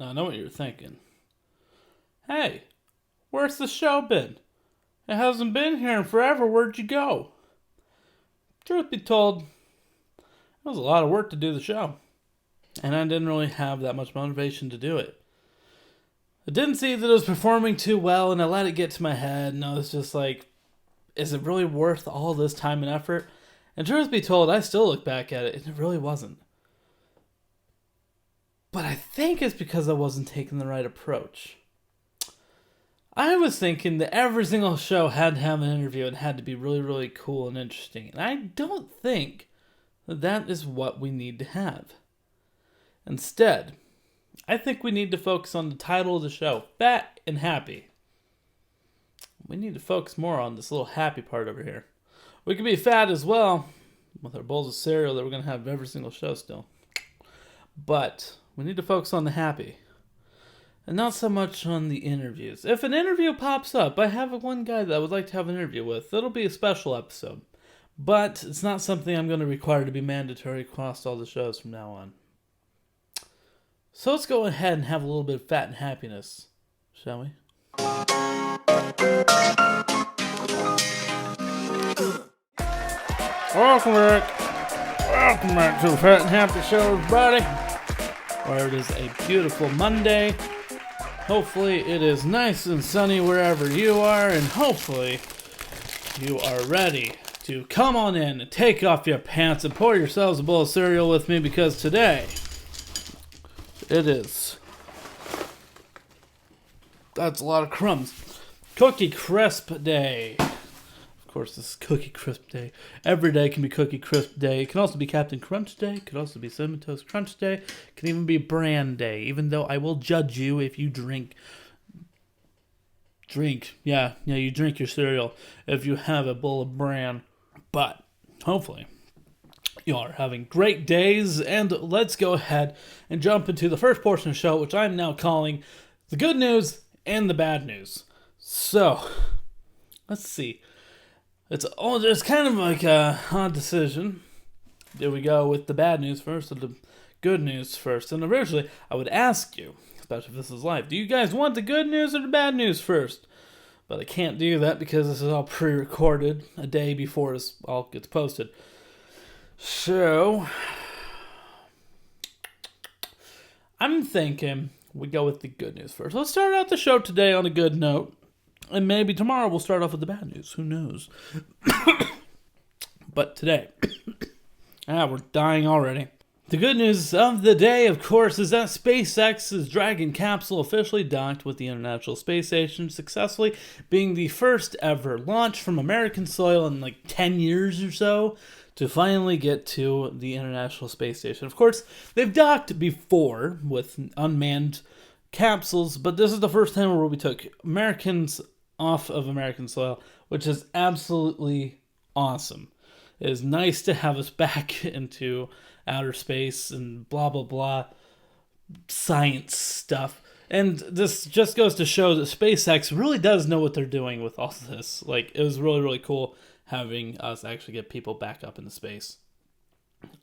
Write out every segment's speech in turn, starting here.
Now, I know what you're thinking. Hey, where's the show been? It hasn't been here in forever. Where'd you go? Truth be told, it was a lot of work to do the show. And I didn't really have that much motivation to do it. I didn't see that it was performing too well, and I let it get to my head, and I was just like, is it really worth all this time and effort? And truth be told, I still look back at it, and it really wasn't. But I think it's because I wasn't taking the right approach. I was thinking that every single show had to have an interview and had to be really, really cool and interesting. And I don't think that that is what we need to have. Instead, I think we need to focus on the title of the show, Fat and Happy. We need to focus more on this little happy part over here. We could be fat as well, with our bowls of cereal that we're going to have every single show still. But we need to focus on the happy. And not so much on the interviews. If an interview pops up, I have one guy that I would like to have an interview with. It'll be a special episode. But it's not something I'm going to require to be mandatory across all the shows from now on. So let's go ahead and have a little bit of fat and happiness, shall we? Welcome back to the Fat and Happy Show, everybody. Where it is a beautiful Monday. Hopefully it is nice and sunny wherever you are, and hopefully you are ready to come on in and take off your pants and pour yourselves a bowl of cereal with me, because today it is, that's a lot of crumbs, Cookie Crisp Day. Of course, this is Cookie Crisp Day. Every day can be Cookie Crisp Day. It can also be Captain Crunch Day. It could also be Cinnamon Toast Crunch Day. It can even be Bran Day, even though I will judge you if you drink, you drink your cereal if you have a bowl of Bran. But hopefully you are having great days, and let's go ahead and jump into the first portion of the show, which I'm now calling the good news and the bad news. So, let's see. It's kind of like a hard decision. Do we go with the bad news first or the good news first? And originally, I would ask you, especially if this is live, do you guys want the good news or the bad news first? But I can't do that because this is all pre-recorded a day before this all gets posted. So, I'm thinking we go with the good news first. Let's start out the show today on a good note. And maybe tomorrow we'll start off with the bad news. Who knows? But today, we're dying already. The good news of the day, of course, is that SpaceX's Dragon capsule officially docked with the International Space Station, successfully being the first ever launch from American soil in like 10 years or so to finally get to the International Space Station. Of course, they've docked before with unmanned capsules, but this is the first time where we took Americans off of American soil, which is absolutely awesome. It is nice to have us back into outer space and blah blah blah science stuff. And this just goes to show that SpaceX really does know what they're doing with all of this. Like, it was really, really cool having us actually get people back up into space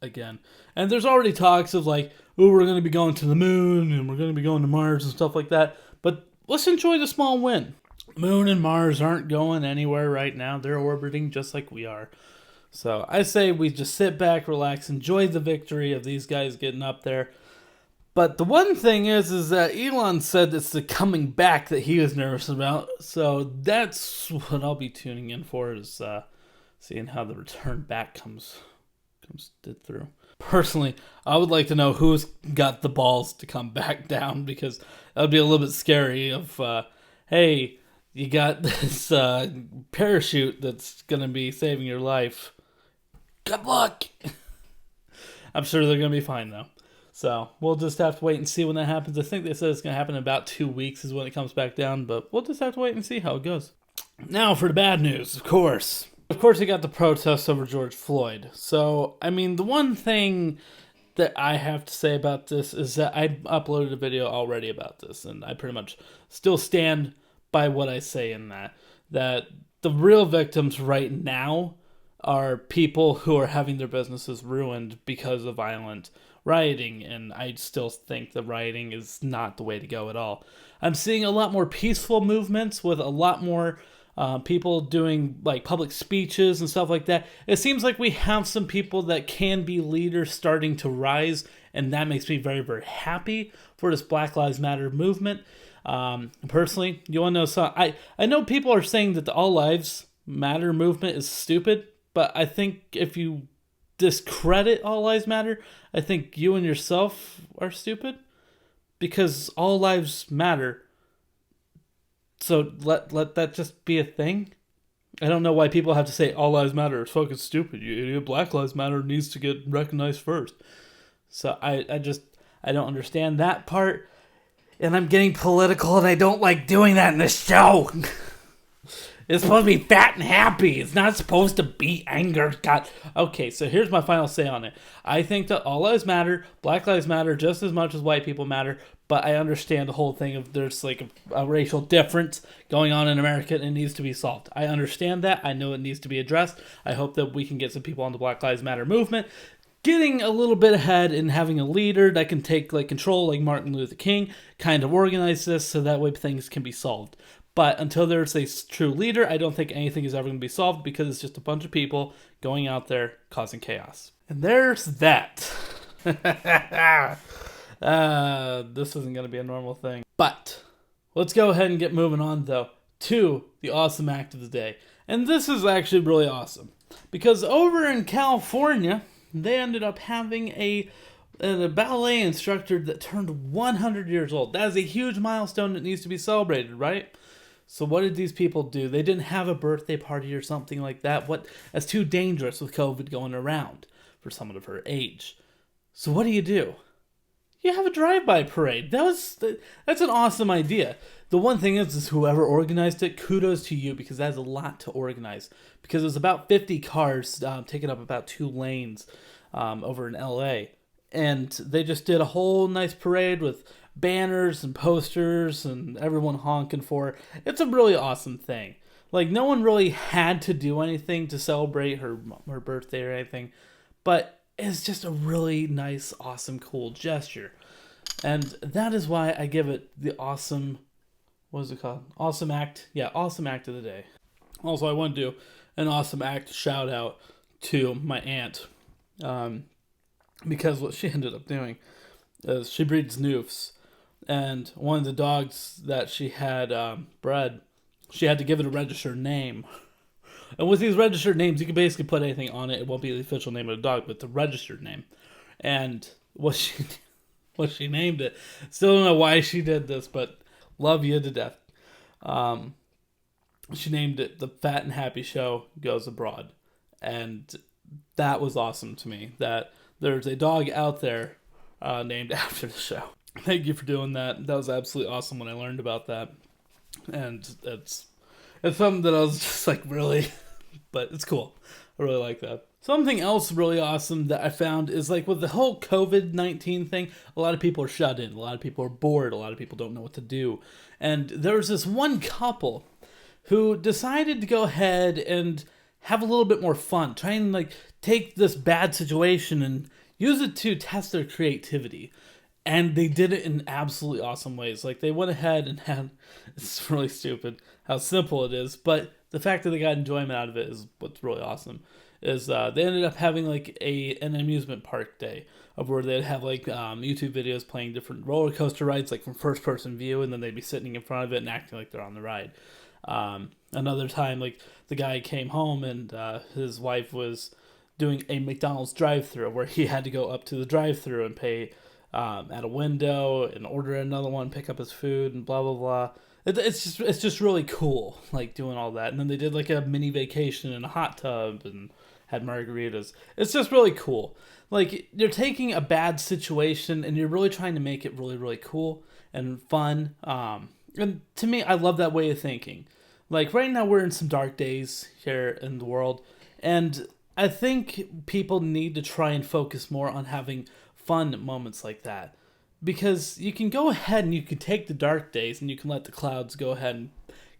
again. And there's already talks of like, oh, we're going to be going to the moon and we're going to be going to Mars and stuff like that. But let's enjoy the small win. Moon and Mars aren't going anywhere right now. They're orbiting just like we are. So I say we just sit back, relax, enjoy the victory of these guys getting up there. But the one thing is that Elon said it's the coming back that he was nervous about. So that's what I'll be tuning in for, is seeing how the return back comes through. Personally, I would like to know who's got the balls to come back down, because that would be a little bit scary of, hey, you got this parachute that's going to be saving your life. Good luck! I'm sure they're going to be fine, though. So we'll just have to wait and see when that happens. I think they said it's going to happen in about 2 weeks is when it comes back down, but we'll just have to wait and see how it goes. Now for the bad news, of course. Of course, you got the protests over George Floyd. So, I mean, the one thing that I have to say about this is that I uploaded a video already about this, and I pretty much still stand by what I say in that the real victims right now are people who are having their businesses ruined because of violent rioting, and I still think the rioting is not the way to go at all. I'm seeing a lot more peaceful movements with a lot more people doing like public speeches and stuff like that. It seems like we have some people that can be leaders starting to rise, and that makes me very, very happy for this Black Lives Matter movement. Personally, you want to know something? I know people are saying that the All Lives Matter movement is stupid, but I think if you discredit All Lives Matter, I think you and yourself are stupid, because all lives matter. So let that just be a thing. I don't know why people have to say all lives matter. It's fucking stupid, you idiot. Black Lives Matter needs to get recognized first. So I don't understand that part. And I'm getting political, and I don't like doing that in this show. It's supposed to be fat and happy. It's not supposed to be anger. God. Okay, so here's my final say on it. I think that all lives matter. Black lives matter just as much as white people matter. But I understand the whole thing of there's like a racial difference going on in America, and it needs to be solved. I understand that. I know it needs to be addressed. I hope that we can get some people on the Black Lives Matter movement getting a little bit ahead and having a leader that can take like control, like Martin Luther King, kind of organize this so that way things can be solved. But until there's a true leader, I don't think anything is ever going to be solved, because it's just a bunch of people going out there causing chaos. And there's that. This isn't going to be a normal thing. But let's go ahead and get moving on, though, to the awesome act of the day. And this is actually really awesome, because over in California, they ended up having a ballet instructor that turned 100 years old. That is a huge milestone that needs to be celebrated, right? So what did these people do? They didn't have a birthday party or something like that. That's too dangerous with COVID going around for someone of her age. So what do? You have a drive-by parade. That's an awesome idea. The one thing is whoever organized it, kudos to you, because that's a lot to organize. Because it was about 50 cars taking up about 2 lanes over in LA. And they just did a whole nice parade with banners and posters and everyone honking for it. It's a really awesome thing. Like, no one really had to do anything to celebrate her birthday or anything, but it's just a really nice, awesome, cool gesture. And that is why I give it the awesome, what is it called? Awesome act. Yeah, awesome act of the day. Also, I want to do an awesome act shout out to my aunt. Because what she ended up doing is she breeds Noofs. And one of the dogs that she had bred, she had to give it a registered name. And with these registered names, you can basically put anything on it. It won't be the official name of the dog, but the registered name. And what she named it, still don't know why she did this, but love you to death. She named it The Fat and Happy Show Goes Abroad. And that was awesome to me, that there's a dog out there named after the show. Thank you for doing that. That was absolutely awesome when I learned about that. And it's something that I was just like, really? But it's cool. I really like that. Something else really awesome that I found is like with the whole COVID-19 thing, a lot of people are shut in. A lot of people are bored. A lot of people don't know what to do. And there was this one couple who decided to go ahead and have a little bit more fun. Try and like take this bad situation and use it to test their creativity. And they did it in absolutely awesome ways. Like, they went ahead and had, it's really stupid how simple it is, but the fact that they got enjoyment out of it is what's really awesome. Is they ended up having like an amusement park day of where they'd have like YouTube videos playing different roller coaster rides, like from first person view, and then they'd be sitting in front of it and acting like they're on the ride. Another time, like the guy came home and his wife was doing a McDonald's drive-thru where he had to go up to the drive-thru and pay at a window and order another one, pick up his food, and blah blah blah. It's just really cool, like doing all that. And then they did like a mini vacation in a hot tub and had margaritas. It's just really cool. Like, you're taking a bad situation and you're really trying to make it really, really cool and fun. And to me, I love that way of thinking. Like, right now we're in some dark days here in the world, and I think people need to try and focus more on having fun moments like that. Because you can go ahead and you can take the dark days and you can let the clouds go ahead and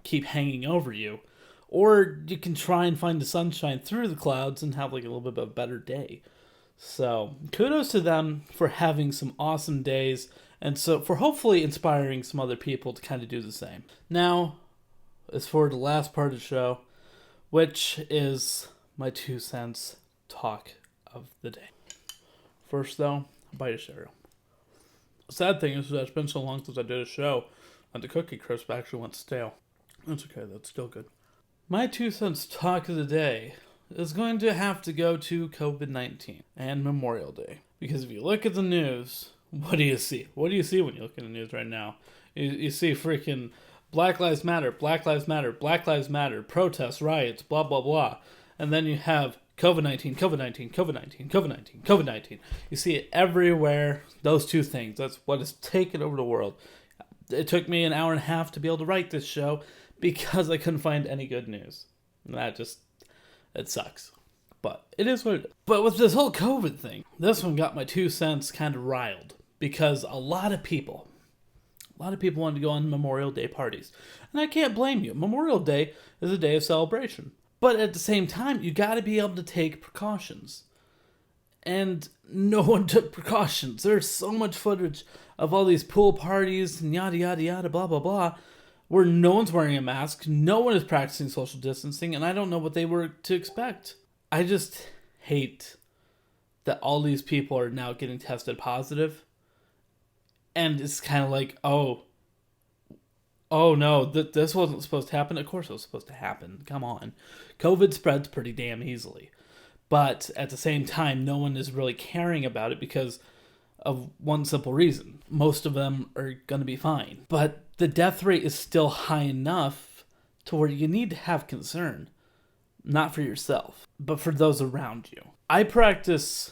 keep hanging over you. Or you can try and find the sunshine through the clouds and have like a little bit of a better day. So kudos to them for having some awesome days, and so for hopefully inspiring some other people to kind of do the same. Now, as for the last part of the show, which is my 2 cents talk of the day. First, though, a bite of cereal. Sad thing is that it's been so long since I did a show and the Cookie Crisp actually went stale. That's okay, that's still good. My 2 cents talk of the day is going to have to go to COVID-19 and Memorial Day. Because if you look at the news, what do you see? What do you see when you look at the news right now? You see freaking Black Lives Matter, Black Lives Matter, Black Lives Matter, protests, riots, blah, blah, blah. And then you have COVID-19, COVID-19, COVID-19, COVID-19, COVID-19. You see it everywhere. Those two things. That's what has taken over the world. It took me an hour and a half to be able to write this show because I couldn't find any good news. And it sucks. But it is what it is. But with this whole COVID thing, this one got my 2 cents kind of riled. Because a lot of people wanted to go on Memorial Day parties. And I can't blame you. Memorial Day is a day of celebration. But at the same time, you got to be able to take precautions. And no one took precautions. There's so much footage of all these pool parties and yada, yada, yada, blah, blah, blah, where no one's wearing a mask, no one is practicing social distancing, and I don't know what they were to expect. I just hate that all these people are now getting tested positive. And it's kind of like, oh no, this wasn't supposed to happen. Of course it was supposed to happen. Come on. COVID spreads pretty damn easily. But at the same time, no one is really caring about it because of one simple reason. Most of them are going to be fine. But the death rate is still high enough to where you need to have concern. Not for yourself, but for those around you. I practice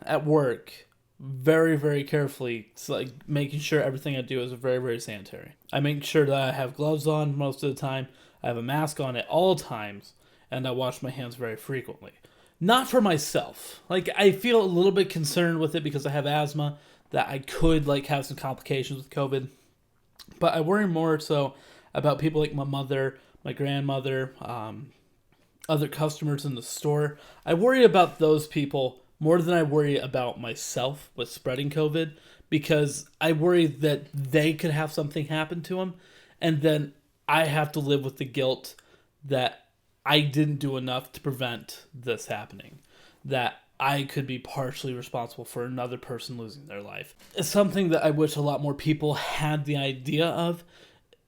at work very, very carefully. It's like making sure everything I do is very, very sanitary. I make sure that I have gloves on most of the time. I have a mask on at all times. And I wash my hands very frequently. Not for myself. Like, I feel a little bit concerned with it because I have asthma, that I could, have some complications with COVID. But I worry more so about people like my mother, my grandmother, other customers in the store. I worry about those people more than I worry about myself with spreading COVID, because I worry that they could have something happen to them, and then I have to live with the guilt that I didn't do enough to prevent this happening, that I could be partially responsible for another person losing their life. It's something that I wish a lot more people had the idea of,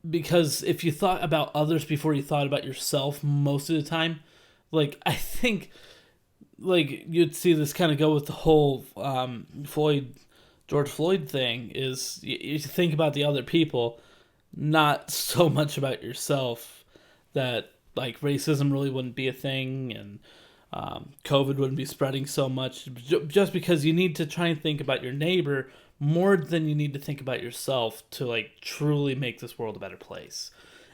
because if you thought about others before you thought about yourself most of the time, I think, you'd see this kind of go with the whole George Floyd thing, is you think about the other people, not so much about yourself, that racism really wouldn't be a thing, and COVID wouldn't be spreading so much, just because you need to try and think about your neighbor more than you need to think about yourself to truly make this world a better place.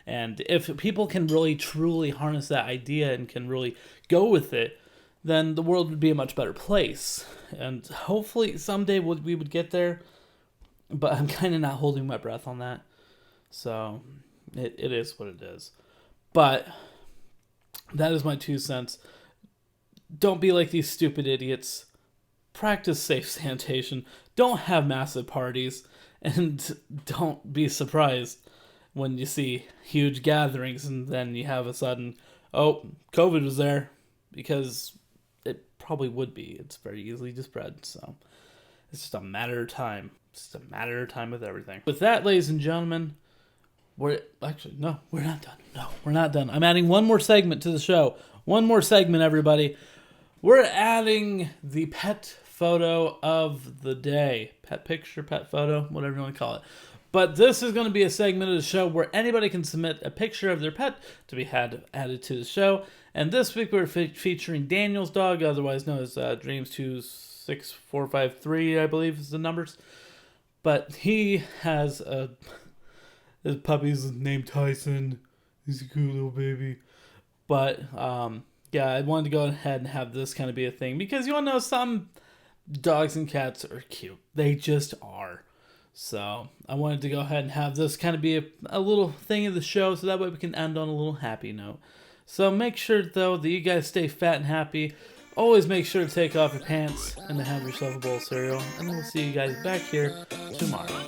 And if people can really truly harness that idea and can really go with it, then the world would be a much better place. And hopefully someday we would get there, but I'm kind of not holding my breath on that. So it is what it is. But that is my 2 cents. Don't be like these stupid idiots. Practice safe sanitation. Don't have massive parties. And don't be surprised when you see huge gatherings and then you have a sudden, oh, COVID was there. Because it probably would be. It's very easily to spread. So it's just a matter of time. It's just a matter of time with everything. With that, ladies and gentlemen, we're not done. No, we're not done. I'm adding one more segment to the show. One more segment, everybody. We're adding the pet photo of the day. Pet picture, pet photo, whatever you want to call it. But this is going to be a segment of the show where anybody can submit a picture of their pet to be added to the show. And this week we're featuring Daniel's dog, otherwise known as Dreams26453, I believe is the numbers. But he has his puppy's named Tyson. He's a cool little baby. But, yeah, I wanted to go ahead and have this kind of be a thing. Because you all know some dogs and cats are cute. They just are. So I wanted to go ahead and have this kind of be a little thing of the show, so that way we can end on a little happy note. So make sure, though, that you guys stay fat and happy. always make sure to take off your pants and to have yourself a bowl of cereal. And we'll see you guys back here tomorrow.